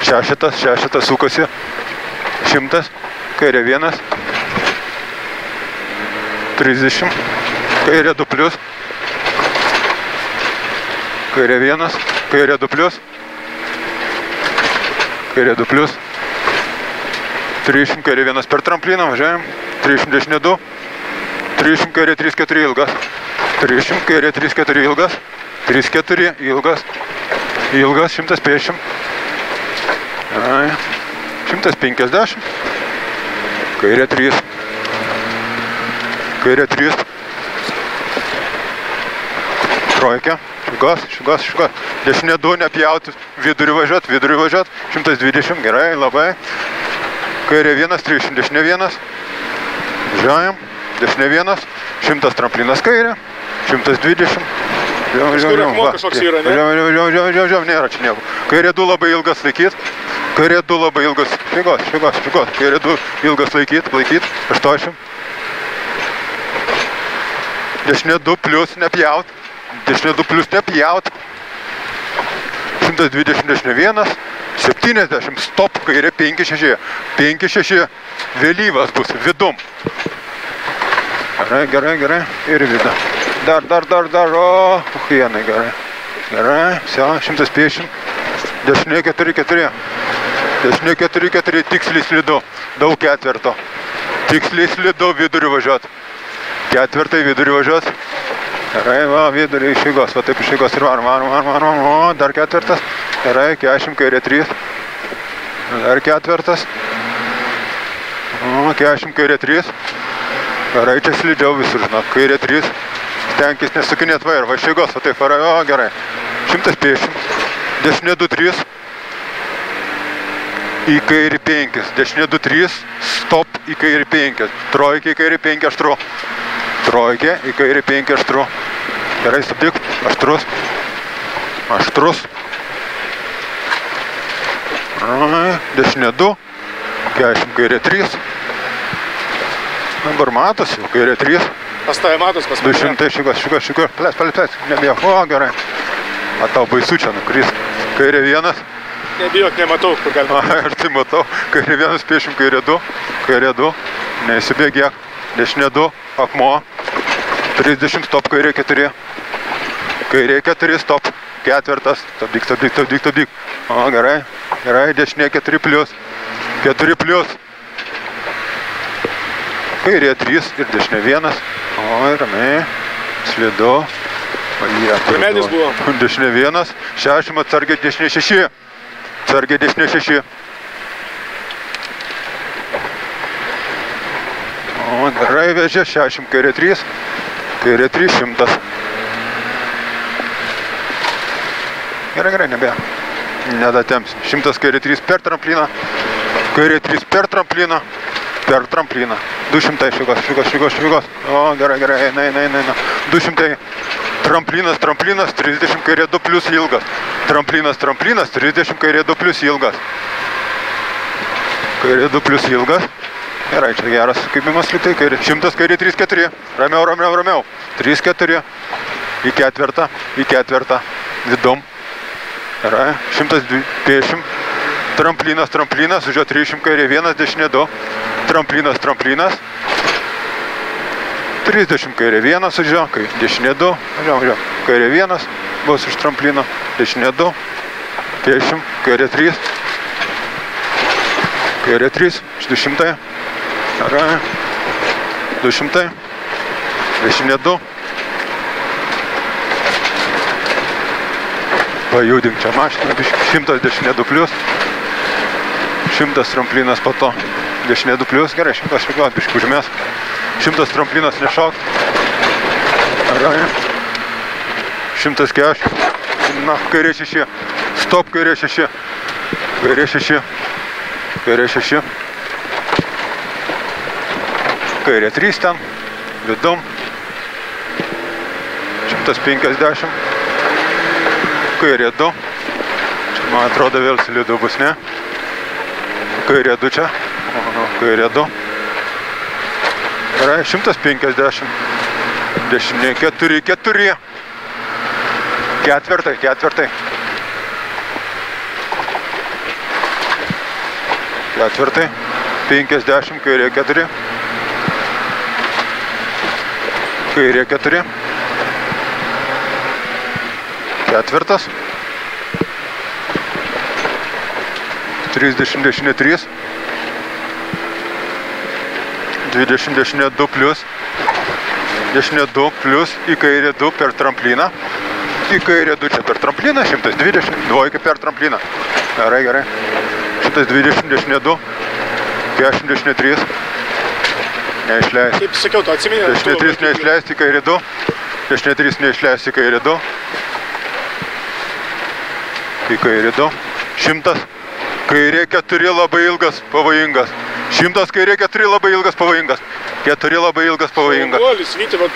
B: Šešitas, šešitas sukasi. 100. Kairė 1. 30. Kairė 2 plus. Kairė 1. Kairė 2 plus. Kairė 2 plus. 30 kairė 1 per trampliną, važiuojam. 30 dešinė 2. 30 kairė 3, 4 ilgas. 30 kairė 3, 4 ilgas. 3, 4 ilgas. Ilgas 150. 150. Kairė 3. Kairė 3. Trojkė. Šigas, šigas, šigas. Dešinė 2 nepjauti. Vidurį važiuot, vidurį važiuot. 120. Gerai, labai. Kairė 1, 30. Dešinė 1. Važiuojam. Dešinė 1. 100 tramplinas kairė. 120.
A: Kažkur akmuo kažkoks yra, ne?
B: Važiuojam, nėra čia nieko. Kairė 2 labai ilgas laikyt. Kairė 2 labai ilgas. Šigas, šigas, šigas. Kairė 2 ilgas laikyt, laikyt. 80. Dešinė 2 plus nepjaut. Dešinė 2 plus nepjaut. 120 dešinė 1. 70 stop, kairė 5, 6. 5, 6. Vėlyvas bus, vidum. Gerai, gerai, gerai. Ir vidą. Dar. O, uhienai, gerai. Gerai, vse, 150. Dešinė 4, 4. Dešinė 4, 4. Tiksliai slidu. Daug ketverto. Tiksliai slidu vidurį važiuot. Ketvertai vidurį važiuot. Gerai, va, vidurį iš jėgos. Va taip iš jėgos ir varom. O, dar ketvertas. Gerai, 40 kairė 3. Dar ketvertas. O, 40 kairė 3. Gerai, čia slidžiau visur, žinok. Kairė 3. Stenkis nesukinėt vairą. Va iš jėgos, va taip varai. O, gerai. 150. Dešinė 2, 3. Į kairį 5. Dešinė 2, 3. Stop į kairį 5. Trojkė į kairį 5 aštru. Trojkė į kairį 5 aštru. Gerai, stabdyk. Aštrus. Aštrus. Dešinė 2. 40 kairė 3. Dabar matos jau. Kairė 3.
A: Pas tai matos, pas mane.
B: 200, šikas. Plės. Nebijok. O, gerai. A tau baisu čia nukris. Kairė 1.
A: Nebijok, nematau, kur galima.
B: Aš tai matau. Kairė 1, 50, kairė 2. Kairė 2. Neįsibėgėk. Dešinė 2. Akmuo. 30 stop, kairė 4. Kairė 4 stop. Ketvertas. Stabdyk. O, gerai. Gerai, dešinė 4 plus. 4 plus. Kairė 3 ir dešinė 1. O, ramiai. Slidu.
A: Kur medis buvo?
B: Dešinė 1. 60 atsargiai dešinė 6. Atsargiai dešinė 6. Gerai, vežė 60, kairė 3. Kairė 300. Gerai, nebėra. Nedatemps. 100 kairė 3 per trampliną. Kairė 3 per trampliną. Per trampliną. 200 švygos. O, gerai, eina. 200. Tramplinas, 30 kairė 2 plus ilgas. Tramplinas, 30 kairė 2 plus ilgas. Kairė 2 plus ilgas. Gerai, čia geras kaipimas liktai. 100 kairė 3-4. Ramiau. 3-4. Į ketvirtą. Vidum. Gerai. 120. Tramplinas. Už jo 300 kairė 1, dešinė 2. Tramplinas. 30 kairė 1 už jo, dešinė 2. Važiuom. Kairė 1 bus už tramplino. Dešinė 2. 50. Kairė 3. Kairė 3. 200. Gerai. 200. Dešinė 2. Pajudink čia mašiną. 100 dešinė 2 plius. 100 tramplinas po to. Dešinė 2 plius. Gerai, 100 švigos biškį užmės. 100 tramplinas nešauk. Gerai. 100 keš. Na, kairė 6. Stop, kairė 6. Kairė 6. Kairė 3 ten. Vidum. 150. Kairė 2. Čia, man atrodo, vėl slidu bus, ne? Kairė 2 čia. Kairė 2. Gerai, 150. Dešinė 4. Ketvirtai. 50, kairė 4. Kairė 4. Ketvirtas. 30 dešinė 3. 20 dešinė 2 plius. Dešinė 2 plius į kairė 2 per trampliną. Į kairė 2 čia per trampliną. 120. Dvojkę per trampliną. Gerai. 120 dešinė 2. 40 dešinė 3. Neišleisti.
A: Kaip sakiau, tu atsiminė.
B: Dešinė 3 neišleisti į kairė 2. Dešinė 3 neišleisti į kairė 2. Į kairė 2. 100. Kairė 4 labai ilgas, pavojingas. 100 kairė 4 labai ilgas, pavojingas. 4 labai ilgas, pavojingas.
A: Golis, Vyti, va.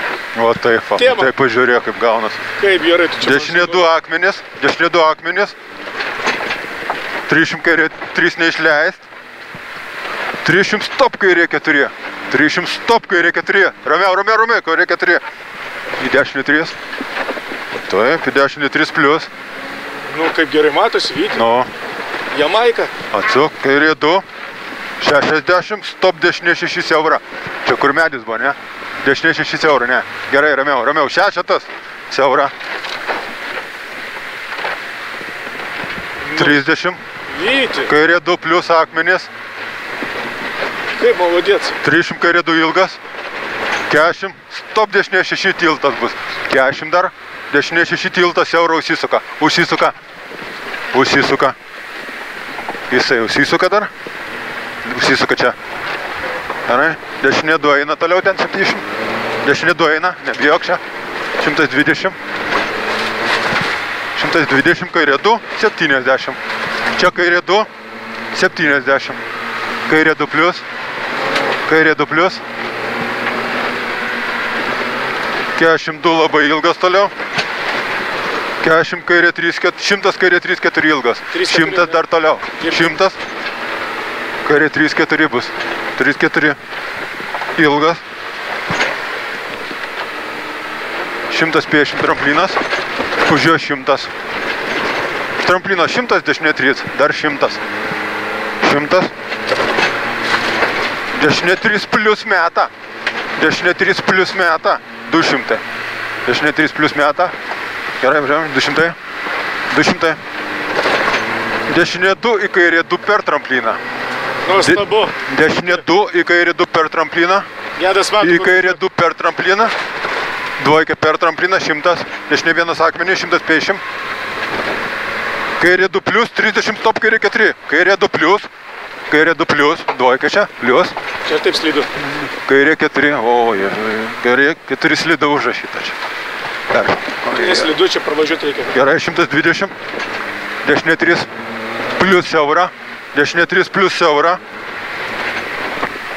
B: O taip, tai pažiūrėk, kaip gaunas.
A: Kaip gerai tu čia.
B: Dešinė 2 akmenis. 300 kairė 3 neišleist. 300 stop kairė 4. 300 stop kairė 4. Ramiau, kairė 4. Į dešinį 3. Taip, į dešinį 3 plius.
A: Nu, kaip gerai matosi, Vyti.
B: Nu.
A: Jamaika.
B: Atsuk, kairė 2. 60, stop dešinė 6 eurą. Čia kur medis buvo, ne? Dešinė 6 eurą, ne? Gerai, ramiau. 6 eurą. 30.
A: Vyti.
B: Kairė 2 plius akmenis.
A: Kaip malodėts.
B: 300 kairė 2 ilgas. 40, stop dešinė 6 tiltas bus. 40 dar. Dešinė 6 tiltas eurą užsisuka. Jisai užsisuka dar. Užsisuka čia. Gerai. Dešinė 2 eina toliau ten 70. Dešinė 2 eina, nebijok čia. 120. 120, kairė 2, 70. Čia kairė 2, 70. Kairė 2 plius. Kairė 2 plius. 42 labai ilgas toliau. 40 kairė 3, 100 kairė 3, 4 ilgas. 100 dar toliau. 100. Kairė 3, 4 bus. 3, 4 ilgas. 150 tramplinas. Už jo 100. Tramplinas 100, dešinė 3. Dar 100. 100. Dešinė 3 plius meta. Dešinė 3 plius meta. 200. Dešinė 3 plius meta. Gerai, važiuojame. 200. 200. Dešinė 2 į kairė 2 per trampliną.
A: Nuostabu.
B: Dešinė 2 į kairė 2 per trampliną.
A: Gedas matų.
B: Į kairė 2 per trampliną. Dvojkę per trampliną 100. Dešinė 1 akmenį 150. Kairė 2 plius 30 stop kairė 4. Kairė 2 plius. Kairė 2 plius. Dvojkę čia. Plius.
A: Čia taip slidu.
B: Kairė 4, kairė 4 slidu užrašyta čia. Dar.
A: Neslidu, čia pravažiuoti reikia.
B: Gerai, 120. Dešinė 3 plus siaura. Dešinė 3 plus siaura.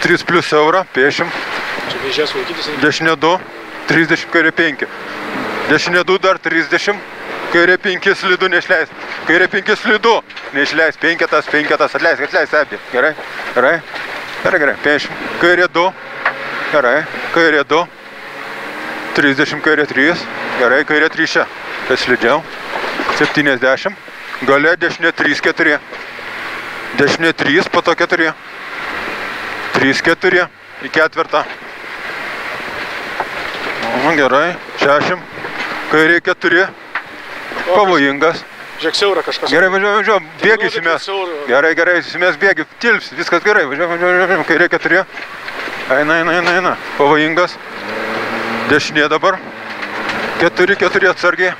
B: 3 plus siaura, pėšim.
A: Čia vežės vaikytis.
B: Dešinė 2, 30, kairė 5. Dešinė 2 dar 30. Kairė 5 slidu neišleis. Kairė 5 slidu neišleis. 5, atleis abi. Gerai, gerai. Gerai, pėšim. Kairė 2. Gerai, kairė 2. 30, kairė 3. Gerai, kairė 3 čia. Tai slidžiau. 70. Gale dešinė 3, 4. Dešinė 3, po to 4. 3, 4. Į ketvirtą. Gerai, 60. Kairė 4. Pavojingas.
A: Žiūrėk, siaura kažkas.
B: Gerai, važiuojam, bėgi įsimės. Gerai, įsimės bėgi, tilps, viskas gerai, važiuojam, kairė 4. Eina. Pavojingas. Dešinė dabar. 4 atsargiai.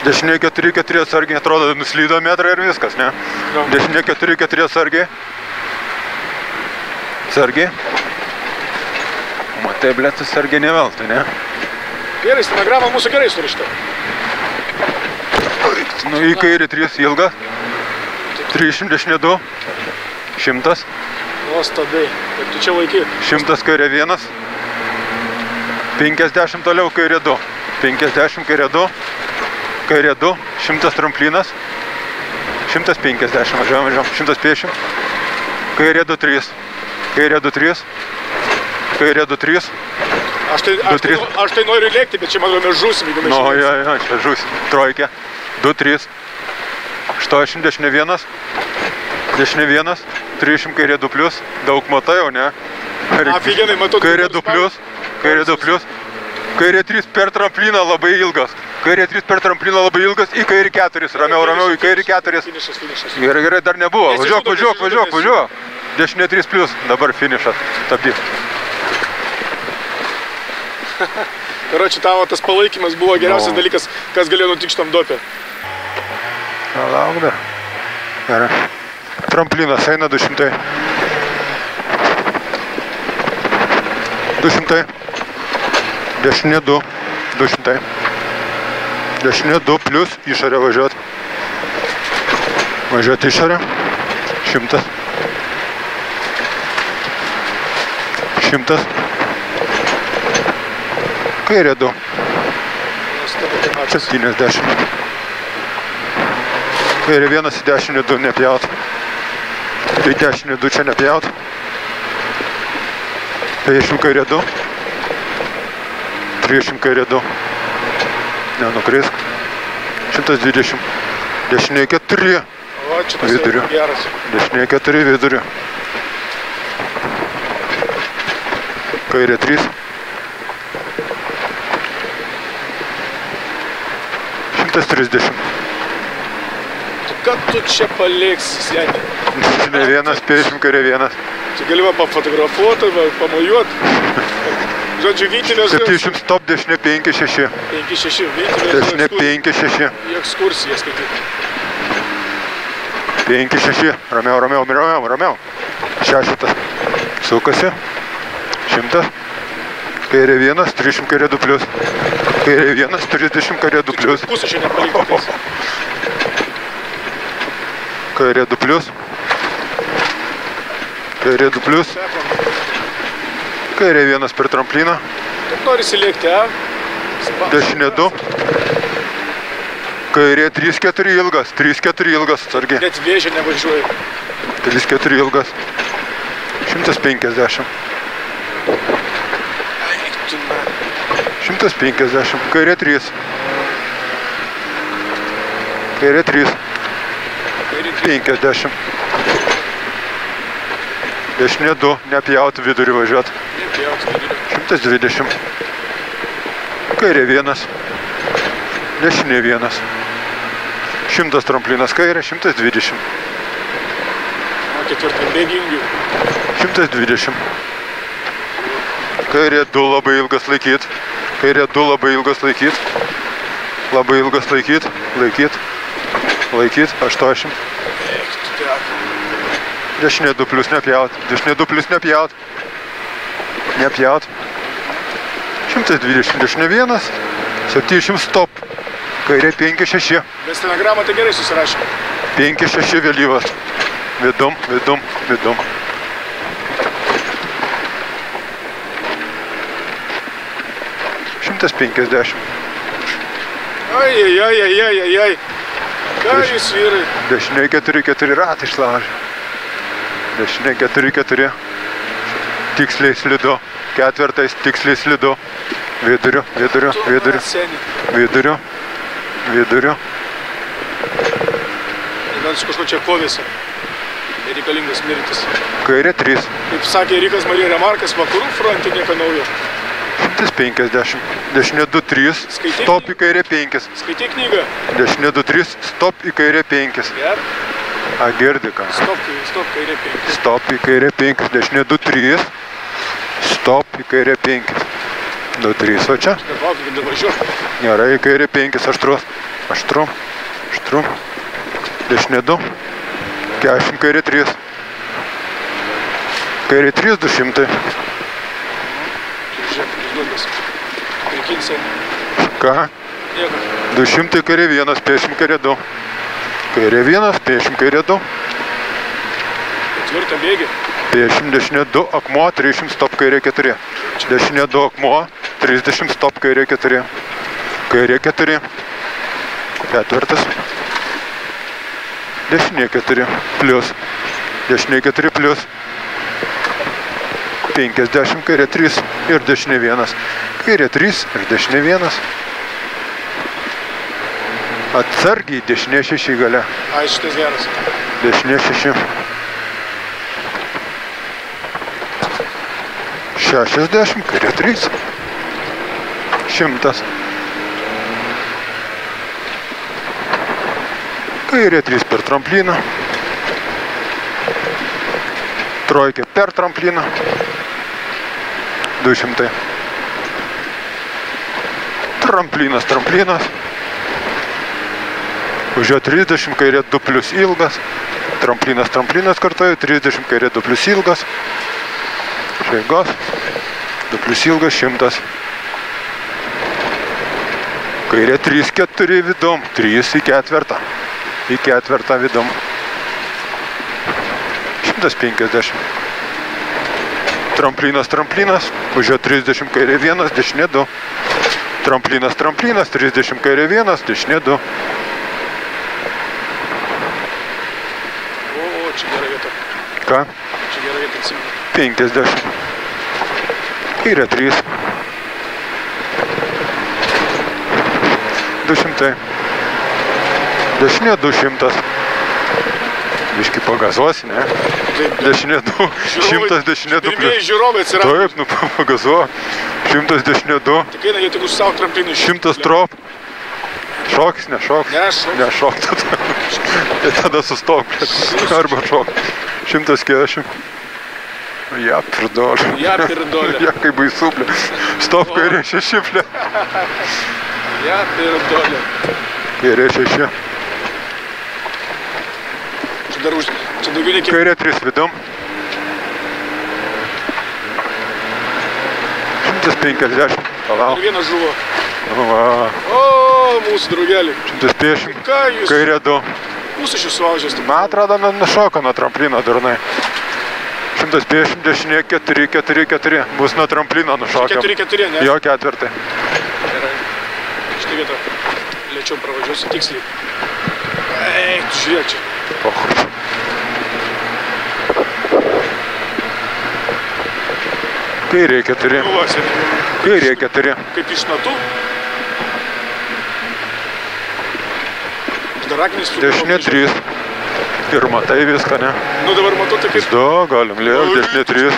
B: Dešinė 4 atsargiai. Atrodo, nuslydo metrą ir viskas, ne? Dešinė 4 atsargiai. Atsargiai. Matai, blėt, atsargiai neveltai, ne?
A: Gerai, stenogramą mūsų gerai surišta.
B: Nu, į kairį 3 ilgas. 300, dešinė 2. 100.
A: Nuostabiai. Ir tu čia laiky.
B: 100 kairė 1. 50 toliau kairė 2. 50 kairė 2. Kairė 2. 100 tramplinas. 150. Važiuojam. 150. Kairė 2, 3. Kairė 2, 3. Kairė 2, 3.
A: Aš tai noriu lėkti, bet čia manome žūsim, jeigu mes
B: šiandien. Jo, čia žūsim. Trojkė. 2, 3. 80, dešinė 1. Dešinė 1. 300 kairė 2 plus. Daug matai jau, ne?
A: Afigenai, matau.
B: Kairė 2 plus. Kairė 2 plus. Kairė 3 per trampliną labai ilgas. Kairė 3 per trampliną labai ilgas. Į kairį 4. Ramiau, į kairį 4.
A: Finišas.
B: Gerai, dar nebuvo. Važiuok. Dešinė 3 plus. Dabar finišas. Tapy.
A: Karoči, tavo tas palaikymas buvo geriausias dalykas, kas galėjo nutikti šitam dopė.
B: Lauk dar. Gerai. Tramplinas eina 200. 200. Dešinė 2. 200. Dešinė 2 plus išorę važiuot. Važiuot išorę. 100. 100. Kairė 2. 70. Kairė 1 į dešinį 2 nepjaut. Į dešinį 2 čia nepjaut. 50 kairė 2. 300 kairė 2. Nenukrisk. 120. Dešinė 4. Viduriu. Dešinė 4 viduriu. Kairė 3. 130.
A: Ką tu čia paliksi, seniai?
B: Dešinė 1, 50 kairė 1.
A: Čia galima pafotografuoti, pamojuoti. Žodžiu, Vytinės...
B: 700 stop, dešinė 5, 6.
A: 5, 6, Vytinės...
B: Dešinė 5, 6.
A: Į ekskursiją skaityti.
B: 5, 6. Ramiau. 6. Sukasi. 100. Kairė 1, 300 kairė 2 plus. Kairė 1, 30 kairė 2 plus.
A: Pusę šiandien palikti.
B: Kairė 2 plus. Kairė 2 plus. Kairė 1 per trampliną.
A: Kaip nori įsilėkti, a?
B: Dešinė 2. Kairė 3-4 ilgas. 3-4 ilgas, atsargiai.
A: Net vėžė nevažiuoja.
B: 3-4 ilgas. 150. 150. Kairė 3. Kairė 3. 50. Dešinė 2. Nepjaut vidurį važiuot. 120. Kairė 1. Dešinė 1. 100 tramplinas kairė, 120.
A: Ketvirtam bėgingiu.
B: 120. Kairė 2 labai ilgas laikyt. Kairė 2 labai ilgas laikyt. Labai ilgas laikyt. Laikyt. 80. Dešinė 2 plius nepjaut. Dešinė 2 plius nepjaut. Nepjaut. 120, dešinė 1. 700 stop. Kairė 5-6.
A: Bet stenogramą tai gerai susirašė.
B: 5-6 vėlyvas. Vidum, vidum, vidum. Šimtas 50.
A: Ai. Ką jūs vyrai?
B: Dešinė 4-4 ratai išlaužė. Dešinė 4-4. Tiksliai slidu. Ketvirtais tiksliai slidu. Viduriu, viduriu, viduriu. Viduriu, viduriu.
A: Gal su kažko čia kovėsi. Nereikalingas mirtis.
B: Kairė 3.
A: Kaip sakė Rikas Marija Remarkas, vakarų fronte nieko naujo.
B: 150. Dešinė 2-3. Stop į kairę 5.
A: Skaitai knygą.
B: Dešinė 2-3. Stop į kairę 5.
A: Ger.
B: A, girdi ką?
A: Stop kairė 5.
B: Stop į kairę 5. Dešinė 2-3. Stop į kairę 5. 2-3, o čia?
A: Neplauk, kad važiuok.
B: Gerai, į kairę 5. Aštrus. Aštru. Aštru. Dešinė 2. 40, kairė 3. Kairė 3, 200.
A: Žiūrėk, išduodas. Prikinsė.
B: Ką?
A: Nieko.
B: 200, kairė 1, 50, kairė 2. Kairė 1, 50, kairė 2.
A: Ketvirtą bėgį.
B: 50, dešinė 2, akmuo, 300, stop, kairė 4. Dešinė 2, akmuo, 30, stop, kairė 4. Kairė 4. Ketvirtas. Dešinė 4, plius. Dešinė 4, plius. 50, kairė 3 ir dešinė 1. Kairė 3 ir dešinė 1. Atsargiai, dešinė 6 gale.
A: Ai, šitas geras.
B: Dešinė 6. 60, kairė 3. 100. Kairė 3 per trampliną. Trojkė per trampliną. 200. Tramplinas, tramplinas. Už jo 30, kairė 2 plius ilgas. Tramplinas, tramplinas kartuoju. 30, kairė 2 plius ilgas. Šeigos. 2 plius ilgas, 100. Kairė 3, 4 vidum. 3 į ketvirtą. Į ketvirtą vidum. 150. Tramplinas, tramplinas. Už jo 30, kairė 1, dešinė 2. Tramplinas, tramplinas. 30, kairė 1, dešinė 2.
A: O, čia gera vieta.
B: Ką?
A: Čia gera vieta atsimenu.
B: 50. Kairė 3. 200. Dešinė 200. Biški pagazuosi, ne? Dešinė 2. 100, dešinė 2.
A: Pirmieji žiūrovai atsirado.
B: Taip, nu pagazuok. 100, dešinė 2.
A: Tik eina, jie tik už savo tramplinų.
B: 100 trop. Šokis, nešok.
A: Nešok.
B: Nešok tada. Tai tada sustok. Arba šok. 140. Ja, pirdolė.
A: Ja, pirdolė.
B: Ja, kaip baisu, ble. Stop, kairė 6, ble.
A: Ja, pirdolė.
B: Kairė 6.
A: Čia dar už... Čia daugiau nekiek.
B: Kairė 3 vidum. 150. Palauk.
A: Dar vienas žuvo.
B: Va.
A: O, mūsų draugelį.
B: 150.
A: Ką jūs?
B: Kairė 2.
A: Mūsų šis suaužęs.
B: Man atrodo, nušoko nuo tramplino durnai. 150, dešinė 4, 4, 4. Bus nuo tramplino nušokio.
A: 4, 4, ne?
B: Jo, ketvirtai.
A: Gerai. Šitą vietą lėčiau pravažiuosiu tiksliai. Ei, tu žiūrėk čia.
B: Pohur. Kairė 4. Kairė 4.
A: Kaip iš natų. Dar akmenys tu.
B: Dešinė 3. Ir matai viską, ne?
A: Nu dabar matau tai kaip...
B: Da, galim liek, dešinė 3.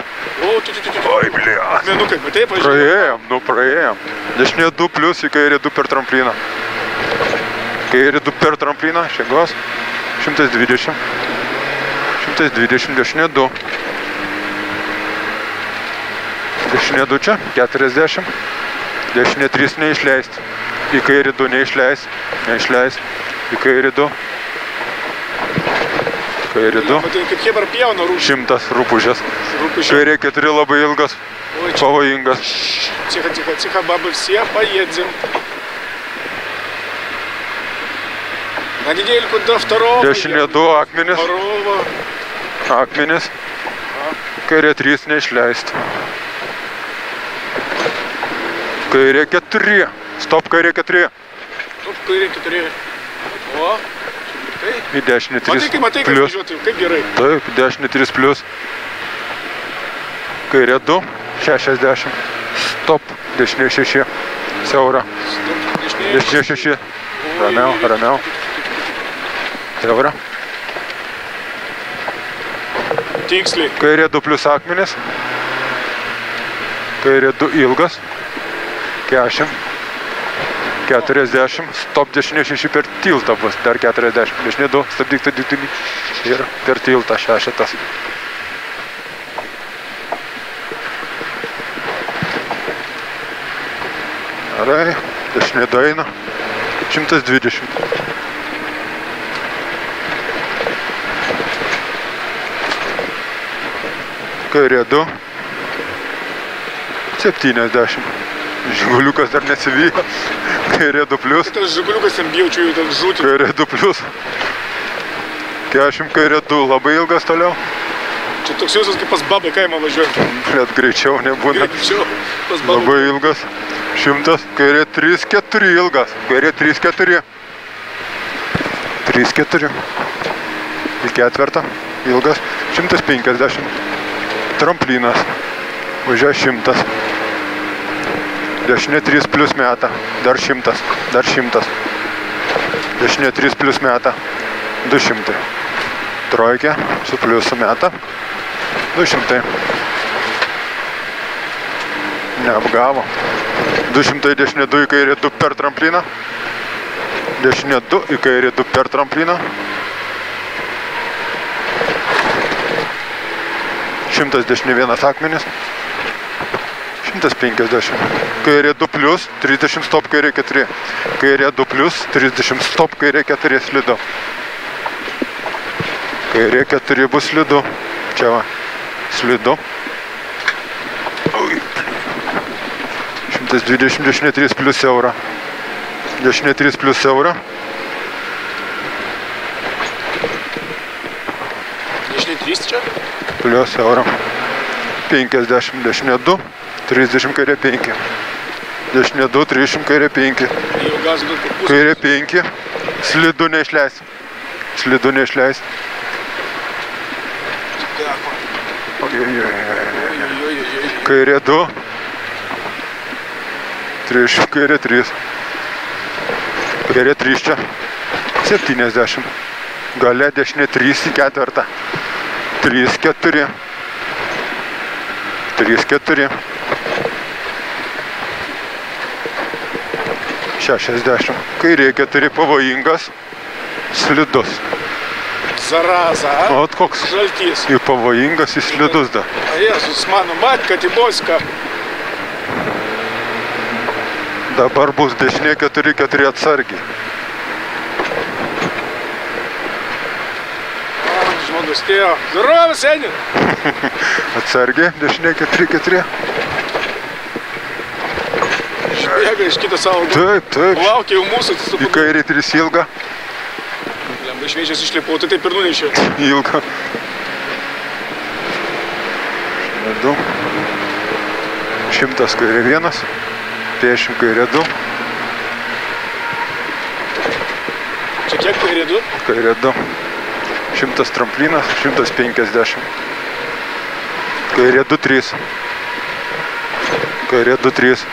A: O, tu.
B: Oi, blia.
A: Menukai, matai, pažiūrėjau.
B: Praėjom, nu praėjom. Dešinė 2 plius, į kairė 2 per trampliną. Kairė 2 per trampliną, šengos. 120. 120, dešinė 2. Dešinė 2 čia, 40. Dešinė 3 neišleist. Į kairį 2 neišleist. Neišleist. Į kairį 2. Kairė 2.
A: Matai, kaip Hebra pjauna rūšį.
B: 100 rūpužės. Kairė 4 labai ilgas, pavojingas.
A: Тихо, бабы, все поедем. На недельку до второго.
B: Dešinė 2 akmenis.
A: Второго.
B: Akmenis. Kairė 3 neišleist. Kairė 4. Stop, kairė 4.
A: Stop, kairė 4. O.
B: Į dešinį 3
A: Matai, kaip važiuoti, kaip gerai.
B: Taip, dešinį 3 plius. Kairė 2, 60. Stop, dešinė 6. Siaura. Dešinė 6. Ramiau. Siaura.
A: Tiksliai.
B: Kairė 2 plius akmenis. Kairė 2 ilgas. 40. Stop, dešinė 6 per tiltą bus. Dar 40. Dešinė 2. Stabdyk. Ir per tiltą 6. Gerai. Dešinė 2 eina. 120. Kairė 2. 70. Žiguliukas dar nesivyko. Kairė 2 plius.
A: Tas žiguliukas ten bijaučiu jau ten žūti.
B: Kairė 2 plius. 40, kairė 2. Labai ilgas toliau.
A: Čia toks jausmas, kaip pas babą kaimą važiuojam.
B: Net greičiau nebūna.
A: Greičiau pas babą.
B: Labai ilgas. 100. Kairė 3, 4 ilgas. Kairė 3, 4. 3, 4. Į ketvirtą. Ilgas. 150. Tramplinas. Važiuoja 100. Dešinė 3 plius metą. Dar 100. Dar 100. Dešinė 3 plius metą. 200. Trojkė su pliusu metą. 200. Neapgavo. 200 dešinė 2 į kairė 2 per trampliną. Dešinė 2 į kairė 2 per trampliną. 100 dešinė 1 akmenis. 150. Kairė 2 plius, 30 stop, kairė 4. Kairė 2 plius, 30 stop, kairė 4 slidu. Kairė 4 bus slidu. Čia va. Slidu. 120, dešinė 3 plius siaura. Dešinė 3 plius siaura.
A: Dešinė 3 čia?
B: Plius siaura. 50, dešinė 2. 30 kairė 5. Dešinė 2, 30 kairė 5. Kairė 5. Slidu neišleis. Slidu neišleis. Kairė 2. 30 kairė 3. Kairė 3 čia. 70. Gale dešinė 3 į ketvirtą. 3, 4. 3, 4. 60. Kairė 4 pavojingas, slidus.
A: Zaraza, a?
B: O, koks
A: žaltys.
B: Ir pavojingas, ir slidus da.
A: A Jėzus, mano matka, Tiboska.
B: Dabar bus dešinė 4, 4 atsargiai.
A: Žmogus tėjo. Здорово, seni.
B: Atsargiai, dešinė 4, 4.
A: Bėga iš kito savo.
B: Taip.
A: Laukia jau mūsų.
B: Į kairį 3 ilga.
A: Lemba išvėžęs išlipau, tai taip ir nunešė.
B: Ilga. 2. 100 kairė 1. 50 kairė 2.
A: Čia kiek kairė 2?
B: Kairė 2. 100 tramplinas, 150. Kairė 2, 3. Kairė 2, 3.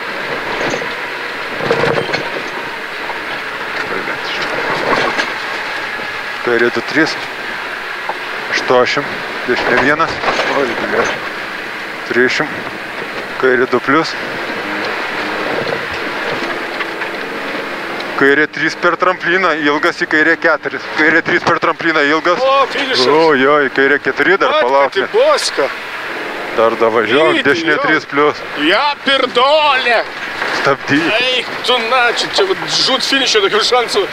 B: Kairė 2, 3. 80. Dešinė 1. Oi, blė. 30. Kairė 2 plius. Kairė 3 per trampliną, ilgas į kairė 4. Kairė 3 per trampliną, ilgas.
A: O, finišas.
B: Oi, kairė 4 dar palauk.
A: Tiboska.
B: Dar davažiuok, dešinė 3 plius.
A: Ja, pirdolė.
B: Stabdyk.
A: Eik, tu na, čia žūt finišė tokių šansų